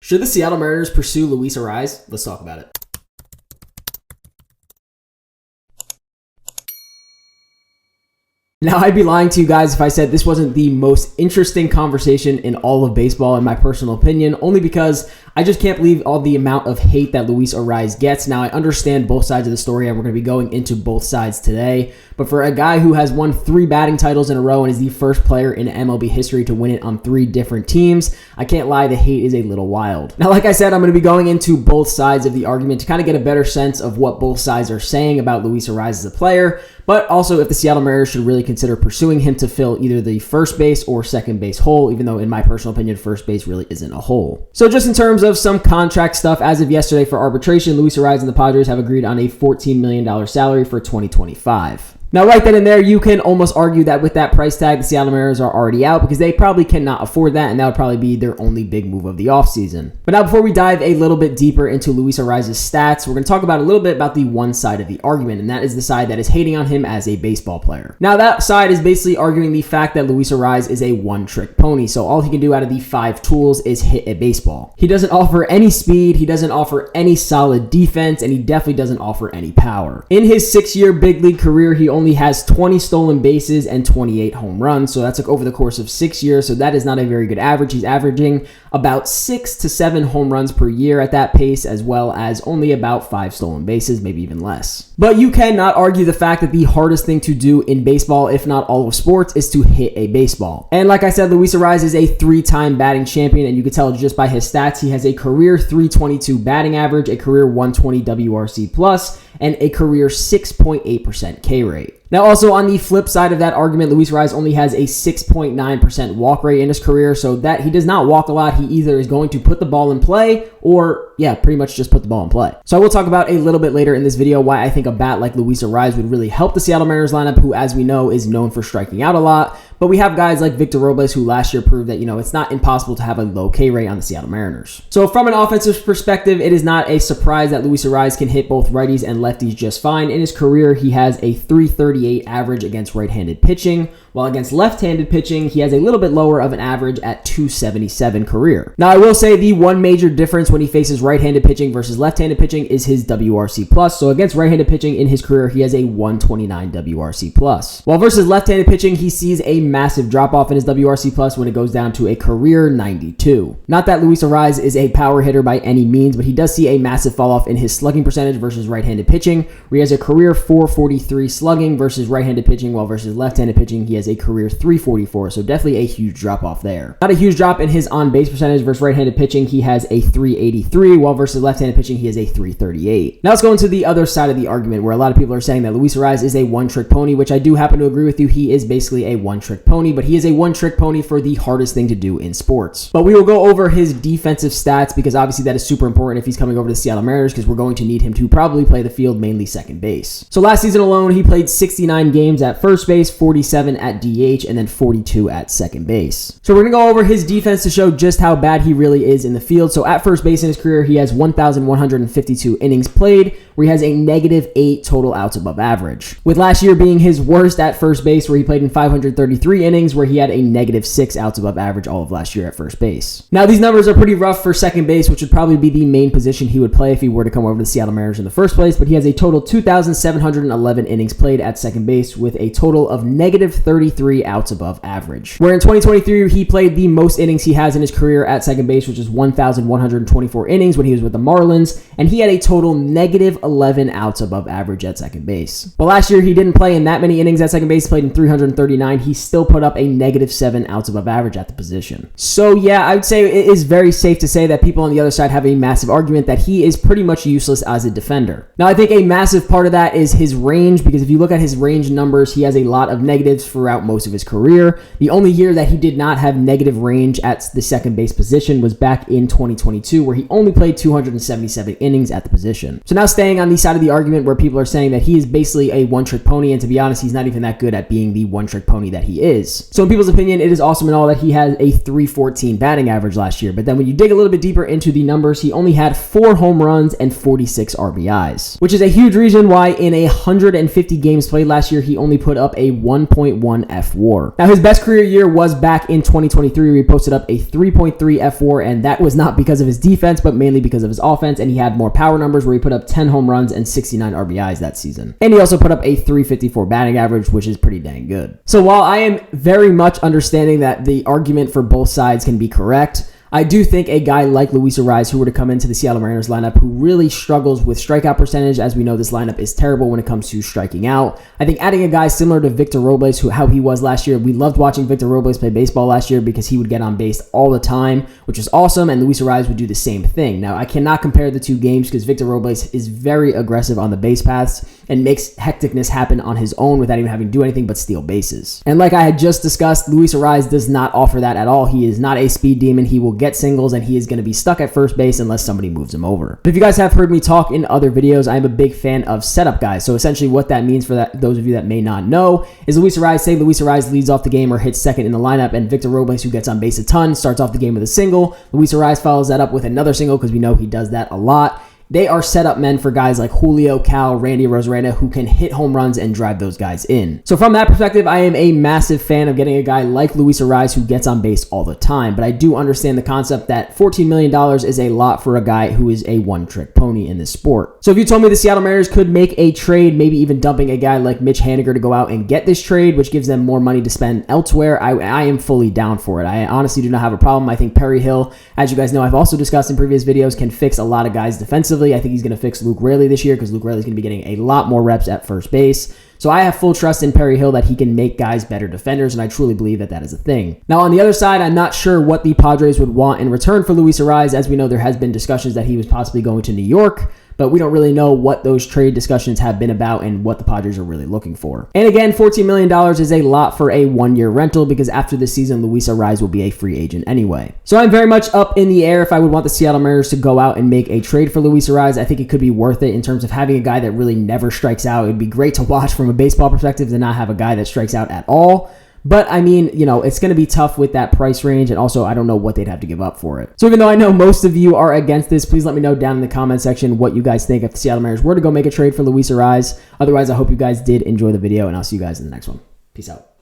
Should the Seattle Mariners pursue Luis Arraez? Let's talk about it. Now, I'd be lying to you guys if I said this wasn't the most interesting conversation in all of baseball, in my personal opinion, only because I just can't believe all the amount of hate that Luis Arraez gets. Now, I understand both sides of the story, and we're going to be going into both sides today. But for a guy who has won 3 batting titles in a row and is the first player in MLB history to win it on 3 different teams, I can't lie, the hate is a little wild. Now, like I said, I'm going to be going into both sides of the argument to kind of get a better sense of what both sides are saying about Luis Arraez as a player, but also if the Seattle Mariners should really consider pursuing him to fill either the first base or second base hole, even though in my personal opinion, first base really isn't a hole. So just in terms of some contract stuff, as of yesterday for arbitration, Luis Arraez and the Padres have agreed on a $14 million salary for 2025. Now, right then and there, you can almost argue that with that price tag, the Seattle Mariners are already out because they probably cannot afford that, and that would probably be their only big move of the offseason. But now, before we dive a little bit deeper into Luis Arraez's stats, we're going to talk about a little bit about the one side of the argument, and that is the side that is hating on him as a baseball player. Now, that side is basically arguing the fact that Luis Arraez is a one-trick pony, so all he can do out of the 5 tools is hit a baseball. He doesn't offer any speed, he doesn't offer any solid defense, and he definitely doesn't offer any power. In his 6-year big league career, he only has 20 stolen bases and 28 home runs. So that's like over the course of 6 years. So that is not a very good average. He's averaging about 6 to 7 home runs per year at that pace, as well as only about 5 stolen bases, maybe even less. But you cannot argue the fact that the hardest thing to do in baseball, if not all of sports, is to hit a baseball. And like I said, Luis Arraez is a 3-time batting champion, and you can tell just by his stats, he has a career 322 batting average, a career 120 WRC plus, and a career 6.8% K rate. Now, also on the flip side of that argument, Luis Arraez only has a 6.9% walk rate in his career, so that he does not walk a lot. He either is going to put the ball in play or, pretty much just put the ball in play. So I will talk about a little bit later in this video why I think a bat like Luis Arraez would really help the Seattle Mariners lineup, who, as we know, is known for striking out a lot. But we have guys like Victor Robles, who last year proved that, it's not impossible to have a low K rate on the Seattle Mariners. So from an offensive perspective, it is not a surprise that Luis Arraez can hit both righties and lefties just fine. In his career, he has a 338 average against right-handed pitching, while against left-handed pitching, he has a little bit lower of an average at 277 career. Now, I will say the one major difference when he faces right-handed pitching versus left-handed pitching is his WRC plus. So against right-handed pitching in his career, he has a 129 WRC plus. While versus left-handed pitching, he sees a massive drop-off in his WRC plus when it goes down to a career 92. Not that Luis Arraez is a power hitter by any means, but he does see a massive fall-off in his slugging percentage versus right-handed pitching, where he has a career 443 slugging versus right-handed pitching, while versus left-handed pitching, he has a career 344, so definitely a huge drop-off there. Not a huge drop in his on-base percentage versus right-handed pitching, he has a 383, while versus left-handed pitching, he has a 338. Now let's go into the other side of the argument, where a lot of people are saying that Luis Arraez is a one-trick pony, which I do happen to agree with you. He is basically a one-trick pony, but he is a one-trick pony for the hardest thing to do in sports. But we will go over his defensive stats, because obviously that is super important if he's coming over to the Seattle Mariners, because we're going to need him to probably play the field, mainly second base. So last season alone, he played 69 games at first base, 47 at DH, and then 42 at second base. So we're going to go over his defense to show just how bad he really is in the field. So at first base in his career, he has 1,152 innings played, where he has a -8 total outs above average, with last year being his worst at first base, where he played in 533 innings, where he had a -6 outs above average all of last year at first base. Now, these numbers are pretty rough for second base, which would probably be the main position he would play if he were to come over to the Seattle Mariners in the first place, but he has a total 2,711 innings played at second base, with a total of -33 outs above average. Where in 2023, he played the most innings he has in his career at second base, which is 1,124 innings when he was with the Marlins, and he had a total -11 outs above average at second base. But last year, he didn't play in that many innings at second base, played in 339. He still put up a -7 outs above average at the position. So yeah, I would say it is very safe to say that people on the other side have a massive argument that he is pretty much useless as a defender. Now, I think a massive part of that is his range, because if you look at his range numbers, he has a lot of negatives throughout most of his career. The only year that he did not have negative range at the second base position was back in 2022, where he only played 277 innings at the position. So now staying on the side of the argument where people are saying that he is basically a one-trick pony, and to be honest, he's not even that good at being the one-trick pony that he is. So in people's opinion, it is awesome and all that he has a 314 batting average last year, but then when you dig a little bit deeper into the numbers, he only had 4 home runs and 46 RBIs, which is a huge reason why in 150 games played last year, he only put up a 1.1 3.1 F-WAR. Now, his best career year was back in 2023 where he posted up a 3.3 F-WAR, and that was not because of his defense, but mainly because of his offense, and he had more power numbers where he put up 10 home runs and 69 RBIs that season. And he also put up a 354 batting average, which is pretty dang good. So while I am very much understanding that the argument for both sides can be correct, I do think a guy like Luis Arraez, who were to come into the Seattle Mariners lineup, who really struggles with strikeout percentage, as we know this lineup is terrible when it comes to striking out. I think adding a guy similar to Victor Robles, how he was last year, we loved watching Victor Robles play baseball last year because he would get on base all the time, which was awesome, and Luis Arraez would do the same thing. Now, I cannot compare the two games because Victor Robles is very aggressive on the base paths and makes hecticness happen on his own without even having to do anything but steal bases. And like I had just discussed, Luis Arraez does not offer that at all. He is not a speed demon. He will get singles, and he is going to be stuck at first base unless somebody moves him over. But if you guys have heard me talk in other videos, I'm a big fan of setup guys. So essentially what that means for those of you that may not know is Luis Arraez leads off the game or hits second in the lineup, and Victor Robles, who gets on base a ton, starts off the game with a single. Luis Arraez follows that up with another single because we know he does that a lot. They are setup men for guys like Julio, Cal, Randy Rosarena, who can hit home runs and drive those guys in. So from that perspective, I am a massive fan of getting a guy like Luis Arraez who gets on base all the time. But I do understand the concept that $14 million is a lot for a guy who is a one-trick pony in this sport. So if you told me the Seattle Mariners could make a trade, maybe even dumping a guy like Mitch Haniger to go out and get this trade, which gives them more money to spend elsewhere, I am fully down for it. I honestly do not have a problem. I think Perry Hill, as you guys know, I've also discussed in previous videos, can fix a lot of guys defensively. I think he's going to fix Luke Raley this year because Luke Raley is going to be getting a lot more reps at first base. So I have full trust in Perry Hill that he can make guys better defenders, and I truly believe that that is a thing. Now, on the other side, I'm not sure what the Padres would want in return for Luis Arraez. As we know, there has been discussions that he was possibly going to New York, but we don't really know what those trade discussions have been about and what the Padres are really looking for. And again, $14 million is a lot for a one-year rental because after this season, Luis Arraez will be a free agent anyway. So I'm very much up in the air if I would want the Seattle Mariners to go out and make a trade for Luis Arraez. I think it could be worth it in terms of having a guy that really never strikes out. It'd be great to watch from a baseball perspective to not have a guy that strikes out at all. But I mean, you know, it's going to be tough with that price range, and also I don't know what they'd have to give up for it. So even though I know most of you are against this, please let me know down in the comment section what you guys think if the Seattle Mariners were to go make a trade for Luis Arraez. Otherwise, I hope you guys did enjoy the video, and I'll see you guys in the next one. Peace out.